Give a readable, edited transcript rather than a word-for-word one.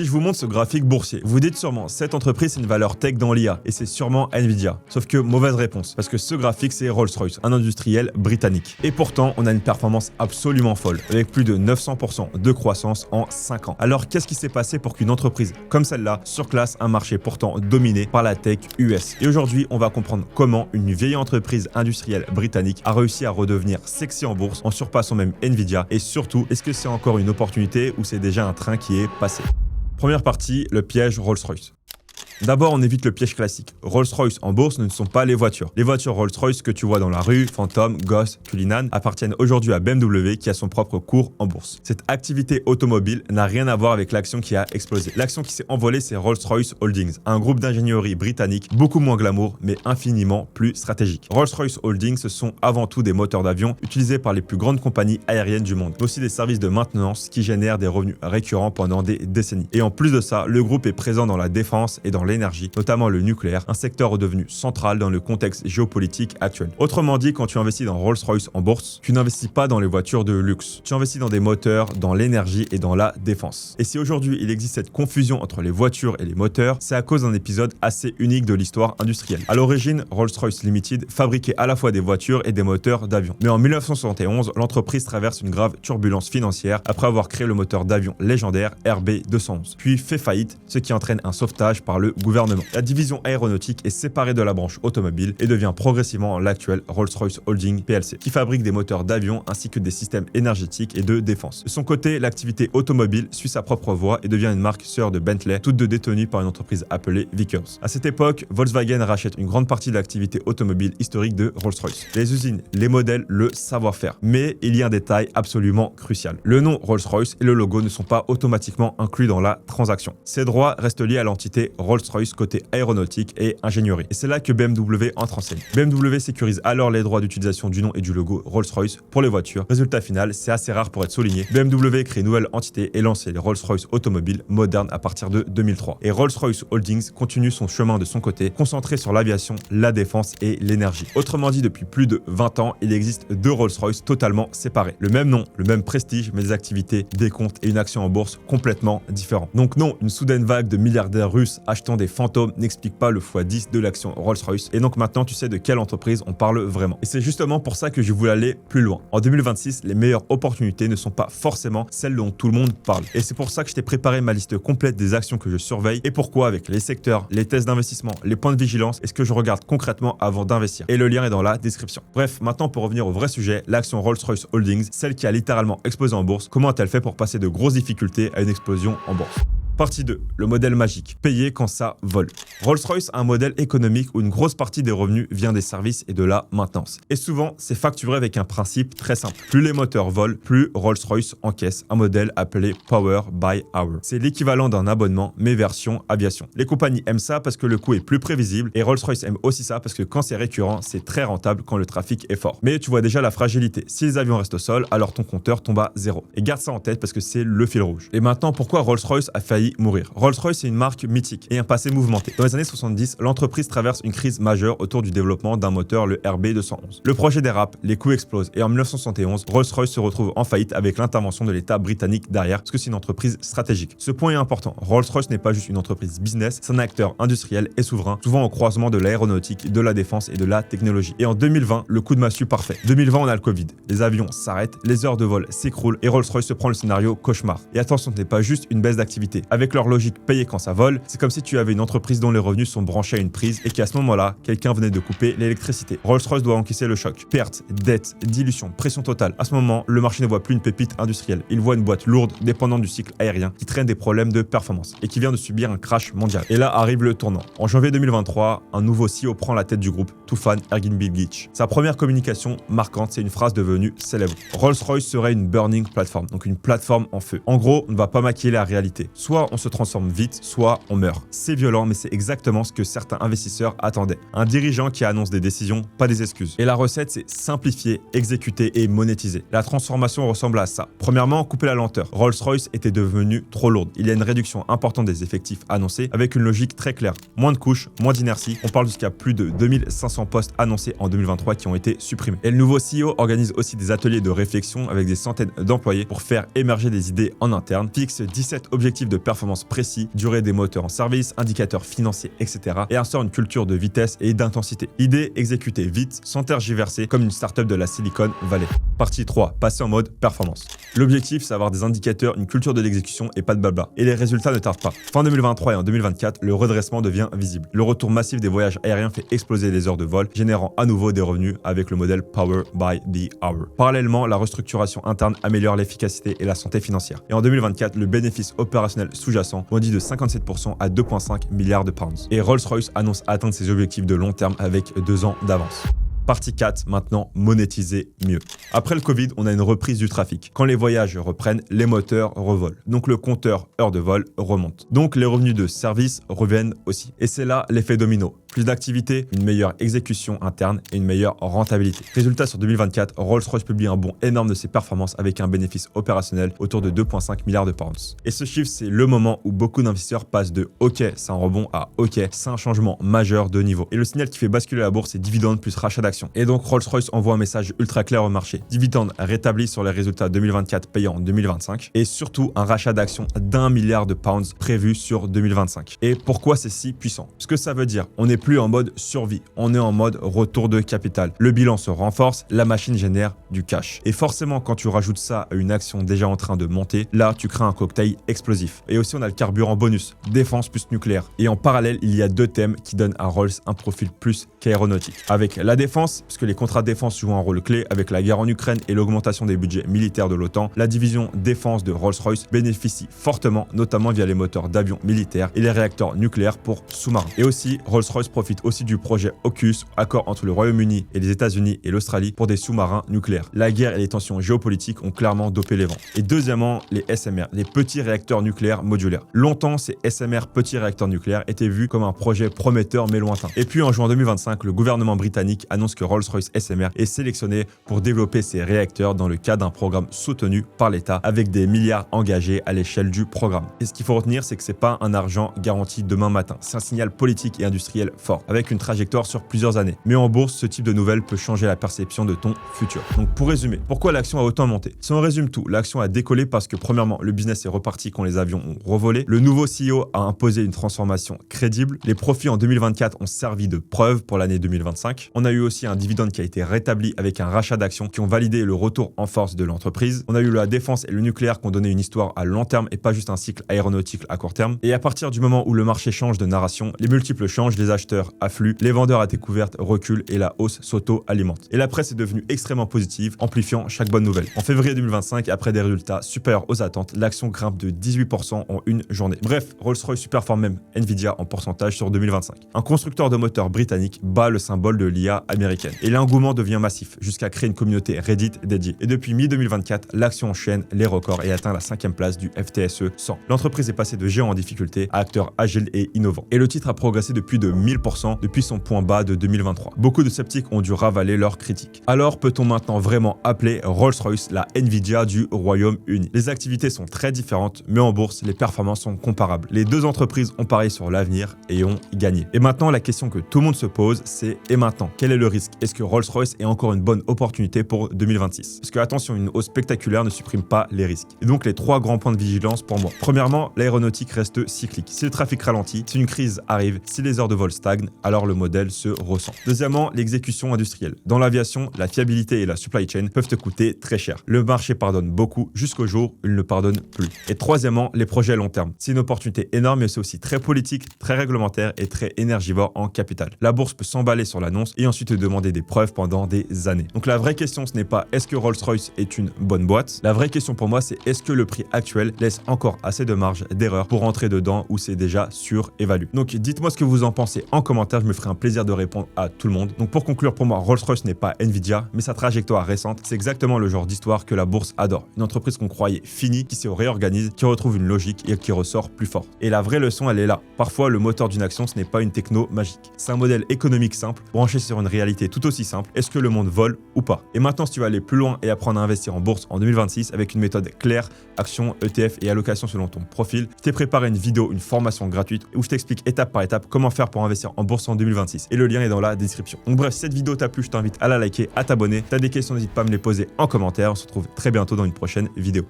Si je vous montre ce graphique boursier, vous dites sûrement, cette entreprise c'est une valeur tech dans l'IA et c'est sûrement Nvidia. Sauf que mauvaise réponse, parce que ce graphique c'est Rolls-Royce, un industriel britannique. Et pourtant, on a une performance absolument folle, avec plus de 900% de croissance en 5 ans. Alors qu'est-ce qui s'est passé pour qu'une entreprise comme celle-là surclasse un marché pourtant dominé par la tech US? Et aujourd'hui, on va comprendre comment une vieille entreprise industrielle britannique a réussi à redevenir sexy en bourse en surpassant même Nvidia, et surtout, est-ce que c'est encore une opportunité ou c'est déjà un train qui est passé? Première partie, le piège Rolls-Royce. D'abord, on évite le piège classique. Rolls-Royce en bourse ne sont pas les voitures. Les voitures Rolls-Royce que tu vois dans la rue, Phantom, Ghost, Cullinan, appartiennent aujourd'hui à BMW qui a son propre cours en bourse. Cette activité automobile n'a rien à voir avec l'action qui a explosé. L'action qui s'est envolée, c'est Rolls-Royce Holdings, un groupe d'ingénierie britannique beaucoup moins glamour, mais infiniment plus stratégique. Rolls-Royce Holdings, ce sont avant tout des moteurs d'avion utilisés par les plus grandes compagnies aériennes du monde, mais aussi des services de maintenance qui génèrent des revenus récurrents pendant des décennies. Et en plus de ça, le groupe est présent dans la défense et dans l'énergie, notamment le nucléaire, un secteur redevenu central dans le contexte géopolitique actuel. Autrement dit, quand tu investis dans Rolls-Royce en bourse, tu n'investis pas dans les voitures de luxe. Tu investis dans des moteurs, dans l'énergie et dans la défense. Et si aujourd'hui il existe cette confusion entre les voitures et les moteurs, c'est à cause d'un épisode assez unique de l'histoire industrielle. À l'origine, Rolls-Royce Limited fabriquait à la fois des voitures et des moteurs d'avion. Mais en 1971, l'entreprise traverse une grave turbulence financière après avoir créé le moteur d'avion légendaire RB211, puis fait faillite, ce qui entraîne un sauvetage par le gouvernement. La division aéronautique est séparée de la branche automobile et devient progressivement l'actuel Rolls-Royce Holdings plc, qui fabrique des moteurs d'avion ainsi que des systèmes énergétiques et de défense. De son côté, l'activité automobile suit sa propre voie et devient une marque sœur de Bentley, toutes deux détenues par une entreprise appelée Vickers. À cette époque, Volkswagen rachète une grande partie de l'activité automobile historique de Rolls-Royce. Les usines, les modèles, le savoir-faire. Mais il y a un détail absolument crucial. Le nom Rolls-Royce et le logo ne sont pas automatiquement inclus dans la transaction. Ces droits restent liés à l'entité Rolls-Royce côté aéronautique et ingénierie. Et c'est là que BMW entre en scène. BMW sécurise alors les droits d'utilisation du nom et du logo Rolls-Royce pour les voitures. Résultat final, c'est assez rare pour être souligné. BMW crée une nouvelle entité et lance les Rolls-Royce automobiles modernes à partir de 2003. Et Rolls-Royce Holdings continue son chemin de son côté, concentré sur l'aviation, la défense et l'énergie. Autrement dit, depuis plus de 20 ans, il existe deux Rolls-Royce totalement séparés. Le même nom, le même prestige, mais des activités, des comptes et une action en bourse complètement différents. Donc non, une soudaine vague de milliardaires russes achetant des fantômes n'explique pas le x10 de l'action Rolls-Royce. Et donc maintenant, tu sais de quelle entreprise on parle vraiment. Et c'est justement pour ça que je voulais aller plus loin. En 2026, les meilleures opportunités ne sont pas forcément celles dont tout le monde parle. Et c'est pour ça que je t'ai préparé ma liste complète des actions que je surveille et pourquoi, avec les secteurs, les tests d'investissement, les points de vigilance et ce que je regarde concrètement avant d'investir. Et le lien est dans la description. Bref, maintenant pour revenir au vrai sujet, l'action Rolls-Royce Holdings, celle qui a littéralement explosé en bourse, comment a-t-elle fait pour passer de grosses difficultés à une explosion en bourse? Partie 2, le modèle magique, payer quand ça vole. Rolls-Royce a un modèle économique où une grosse partie des revenus vient des services et de la maintenance. Et souvent, c'est facturé avec un principe très simple. Plus les moteurs volent, plus Rolls-Royce encaisse un modèle appelé Power by Hour. C'est l'équivalent d'un abonnement, mais version aviation. Les compagnies aiment ça parce que le coût est plus prévisible et Rolls-Royce aime aussi ça parce que quand c'est récurrent, c'est très rentable quand le trafic est fort. Mais tu vois déjà la fragilité. Si les avions restent au sol, alors ton compteur tombe à zéro. Et garde ça en tête parce que c'est le fil rouge. Et maintenant, pourquoi Rolls-Royce a failli mourir? Rolls-Royce est une marque mythique et un passé mouvementé. Dans les années 70, l'entreprise traverse une crise majeure autour du développement d'un moteur, le RB211. Le projet dérape, les coûts explosent et en 1971, Rolls-Royce se retrouve en faillite avec l'intervention de l'État britannique derrière parce que c'est une entreprise stratégique. Ce point est important. Rolls-Royce n'est pas juste une entreprise business, c'est un acteur industriel et souverain, souvent au croisement de l'aéronautique, de la défense et de la technologie. Et en 2020, le coup de massue parfait. 2020, on a le Covid. Les avions s'arrêtent, les heures de vol s'écroulent et Rolls-Royce se prend le scénario cauchemar. Et attention, ce n'est pas juste une baisse d'activité. Avec leur logique payer quand ça vole, c'est comme si tu avais une entreprise dont les revenus sont branchés à une prise et qu'à ce moment-là, quelqu'un venait de couper l'électricité. Rolls-Royce doit encaisser le choc. Pertes, dettes, dilution, pression totale. À ce moment, le marché ne voit plus une pépite industrielle. Il voit une boîte lourde, dépendante du cycle aérien, qui traîne des problèmes de performance et qui vient de subir un crash mondial. Et là arrive le tournant. En janvier 2023, un nouveau CEO prend la tête du groupe, Tufan Erginbilgic. Sa première communication marquante, c'est une phrase devenue célèbre. Rolls-Royce serait une burning platform, donc une plateforme en feu. En gros, on ne va pas maquiller la réalité. Soit on se transforme vite, soit on meurt. C'est violent, mais c'est exactement ce que certains investisseurs attendaient. Un dirigeant qui annonce des décisions, pas des excuses. Et la recette, c'est simplifier, exécuter et monétiser. La transformation ressemble à ça. Premièrement, couper la lenteur. Rolls-Royce était devenue trop lourde. Il y a une réduction importante des effectifs annoncés avec une logique très claire. Moins de couches, moins d'inertie. On parle jusqu'à plus de 2500 postes annoncés en 2023 qui ont été supprimés. Et le nouveau CEO organise aussi des ateliers de réflexion avec des centaines d'employés pour faire émerger des idées en interne, fixe 17 objectifs de performance performance précis, durée des moteurs en service, indicateurs financiers, etc. et instaure une culture de vitesse et d'intensité. Idée exécutée vite, sans tergiverser, comme une startup de la Silicon Valley. Partie 3, passer en mode performance. L'objectif, c'est d'avoir des indicateurs, une culture de l'exécution et pas de blabla. Et les résultats ne tardent pas. Fin 2023 et en 2024, le redressement devient visible. Le retour massif des voyages aériens fait exploser les heures de vol, générant à nouveau des revenus avec le modèle Power by the Hour. Parallèlement, la restructuration interne améliore l'efficacité et la santé financière. Et en 2024, le bénéfice opérationnel sous-jacent bondit de 57% à 2,5 milliards de pounds. Et Rolls-Royce annonce atteindre ses objectifs de long terme avec 2 ans d'avance. Partie 4, maintenant monétiser mieux. Après le Covid, on a une reprise du trafic. Quand les voyages reprennent, les moteurs revolent. Donc le compteur heures de vol remonte. Donc les revenus de service reviennent aussi. Et c'est là l'effet domino. Plus d'activité, une meilleure exécution interne et une meilleure rentabilité. Résultat sur 2024, Rolls-Royce publie un bond énorme de ses performances avec un bénéfice opérationnel autour de 2,5 milliards de pounds. Et ce chiffre, c'est le moment où beaucoup d'investisseurs passent de OK, c'est un rebond à OK, c'est un changement majeur de niveau. Et le signal qui fait basculer la bourse, c'est dividende plus rachat d'actions. Et donc Rolls-Royce envoie un message ultra clair au marché. Dividende rétabli sur les résultats 2024 payants en 2025 et surtout un rachat d'actions d'1 milliard de pounds prévu sur 2025. Et pourquoi c'est si puissant? Ce que ça veut dire, on n'est plus en mode survie, on est en mode retour de capital. Le bilan se renforce, la machine génère du cash. Et forcément, quand tu rajoutes ça à une action déjà en train de monter, là, tu crées un cocktail explosif. Et aussi, on a le carburant bonus, défense plus nucléaire. Et en parallèle, il y a 2 thèmes qui donnent à Rolls un profil plus qu'aéronautique. Avec la défense, puisque les contrats de défense jouent un rôle clé avec la guerre en Ukraine et l'augmentation des budgets militaires de l'OTAN, la division défense de Rolls-Royce bénéficie fortement, notamment via les moteurs d'avions militaires et les réacteurs nucléaires pour sous-marins. Et aussi, Rolls-Royce profite aussi du projet AUKUS, accord entre le Royaume-Uni et les États-Unis et l'Australie pour des sous-marins nucléaires. La guerre et les tensions géopolitiques ont clairement dopé les vents. Et deuxièmement, les SMR, les petits réacteurs nucléaires modulaires. Longtemps, ces SMR petits réacteurs nucléaires étaient vus comme un projet prometteur mais lointain. Et puis en juin 2025, le gouvernement britannique annonce que Rolls-Royce SMR est sélectionné pour développer ses réacteurs dans le cadre d'un programme soutenu par l'État avec des milliards engagés à l'échelle du programme. Et ce qu'il faut retenir, c'est que c'est pas un argent garanti demain matin. C'est un signal politique et industriel fort, avec une trajectoire sur plusieurs années. Mais en bourse, ce type de nouvelles peut changer la perception de ton futur. Donc pour résumer, pourquoi l'action a autant monté? Si on résume tout, l'action a décollé parce que premièrement, le business est reparti quand les avions ont revolé. Le nouveau CEO a imposé une transformation crédible. Les profits en 2024 ont servi de preuve pour l'année 2025. On a eu aussi un dividende qui a été rétabli avec un rachat d'actions qui ont validé le retour en force de l'entreprise. On a eu la défense et le nucléaire qui ont donné une histoire à long terme et pas juste un cycle aéronautique à court terme. Et à partir du moment où le marché change de narration, les multiples changent, les acheteurs affluent, les vendeurs à découverte reculent et la hausse s'auto-alimente. Et la presse est devenue extrêmement positive, amplifiant chaque bonne nouvelle. En février 2025, après des résultats supérieurs aux attentes, l'action grimpe de 18% en une journée. Bref, Rolls-Royce superforme même Nvidia en pourcentage sur 2025. Un constructeur de moteurs britannique bat le symbole de l'IA américaine. Et l'engouement devient massif, jusqu'à créer une communauté Reddit dédiée. Et depuis mi-2024, l'action enchaîne les records et atteint la 5e place du FTSE 100. L'entreprise est passée de géant en difficulté à acteur agile et innovant. Et le titre a progressé de plus de 1000% depuis son point bas de 2023. Beaucoup de sceptiques ont dû ravaler leurs critiques. Alors peut-on maintenant vraiment appeler Rolls-Royce la Nvidia du Royaume-Uni? Les activités sont très différentes, mais en bourse, les performances sont comparables. Les deux entreprises ont parié sur l'avenir et ont gagné. Et maintenant, la question que tout le monde se pose, c'est et maintenant, quel est le risque? Est-ce que Rolls-Royce est encore une bonne opportunité pour 2026? Parce que attention, une hausse spectaculaire ne supprime pas les risques. Et donc les 3 grands points de vigilance pour moi. Premièrement, l'aéronautique reste cyclique. Si le trafic ralentit, si une crise arrive, si les heures de vol stagnent, alors le modèle se ressent. Deuxièmement, l'exécution industrielle. Dans l'aviation, la fiabilité et la supply chain peuvent te coûter très cher. Le marché pardonne beaucoup jusqu'au jour où il ne pardonne plus. Et troisièmement, les projets à long terme. C'est une opportunité énorme, mais c'est aussi très politique, très réglementaire et très énergivore en capital. La bourse peut s'emballer sur l'annonce et ensuite te demander des preuves pendant des années. Donc la vraie question, ce n'est pas est-ce que Rolls-Royce est une bonne boîte? La vraie question pour moi, c'est est-ce que le prix actuel laisse encore assez de marge d'erreur pour rentrer dedans ou c'est déjà surévalué? Donc dites-moi ce que vous en pensez en commentaire, je me ferai un plaisir de répondre à tout le monde. Donc pour conclure, pour moi, Rolls-Royce n'est pas Nvidia, mais sa trajectoire récente, c'est exactement le genre d'histoire que la bourse adore. Une entreprise qu'on croyait finie, qui se réorganise, qui retrouve une logique et qui ressort plus fort. Et la vraie leçon, elle est là. Parfois, le moteur d'une action, ce n'est pas une techno magique. C'est un modèle économique simple, branché sur une réalité tout aussi simple. Est-ce que le monde vole ou pas? Et maintenant, si tu veux aller plus loin et apprendre à investir en bourse en 2026 avec une méthode claire, action, ETF et allocation selon ton profil, je t'ai préparé une vidéo, une formation gratuite où je t'explique étape par étape comment faire pour investir en bourse en 2026. Et le lien est dans la description. Donc bref, si cette vidéo t'a plu, je t'invite à la liker, à t'abonner. Si t'as des questions, n'hésite pas à me les poser en commentaire. On se retrouve très bientôt dans une prochaine vidéo.